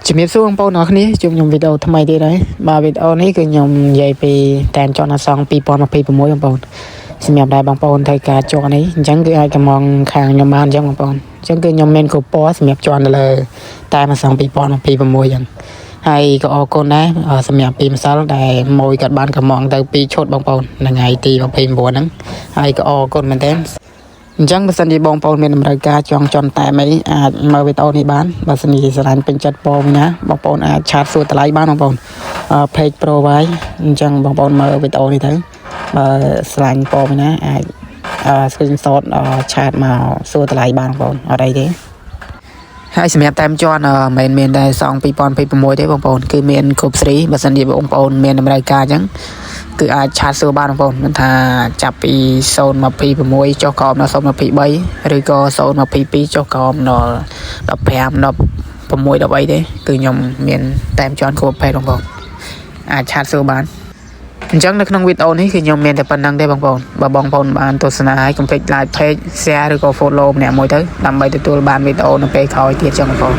ជំរាបសួរបងប្អូនអរគ្នាជួបខ្ញុំវីដេអូថ្មីទៀតហើយបាទវីដេអូនេះគឺខ្ញុំនិយាយពីតែនចនអសង2026បងប្អូនសម្រាប់ដែរបងប្អូនធ្វើការជន់នេះអញ្ចឹងគឺអាចកំងខាងខ្ញុំបានអញ្ចឹងបងប្អូនអញ្ចឹងគឺខ្ញុំមានគូពណ៌សម្រាប់ជន់ទៅលើតែអសង2026អញ្ចឹងហើយក៏អរគុណដែរសម្រាប់ពីម្សិលដែលមួយគាត់បានកំងទៅ2ឈុតបងប្អូនថ្ងៃទី29ហ្នឹងហើយក៏អរគុណមែនទែនអញ្ចឹងបើសិនជាបងប្អូនមានតម្រូវការចង់ចន់តែអីអាចមើលវីដេអូនេះបានបើសិនជាស្រឡាញ់ពេញចិត្តពណ៌ណាបងប្អូនអាចឆាតសួរតម្លៃបានបងប្អូនpage Provide អញ្ចឹងបងប្អូនមើលវីដេអូនេះទៅបើស្រឡាញ់ពណ៌ណាអាចscreenshot ឆាតមកសួរតម្លៃបានបងប្អូនអត់អីទេហើយសម្រាប់តាមជាន់មិនមែនតែសង2026ទេបងប្អូនគឺមានគ្រប់ស្រីបើសិនជាបងប្អូនមានតម្រូវការអញ្ចឹងគឺអាចឆាតសួរបានបងប្អូនមិនថាចាប់ពី026ចុះក្រោមដល់023ឬក៏022ចុះក្រោមដល់15 16 13ទេគឺខ្ញុំមានតាមជាន់គ្រប់ប្រភេទបងប្អូនអាចឆាតសួរបានអញ្ចឹងនៅក្នុងវីដេអូនេះគឺខ្ញុំមានតែប៉ុណ្្នឹងទេបងប្អូនបើបងប្អូនបានទស្សនាហើយកុំភ្លេច like page share ឬក៏ follow ម្នាក់មួយទៅដើម្បីទទួលបានវីដេអូនៅពេលក្រោយទៀតចឹងបងប្អូន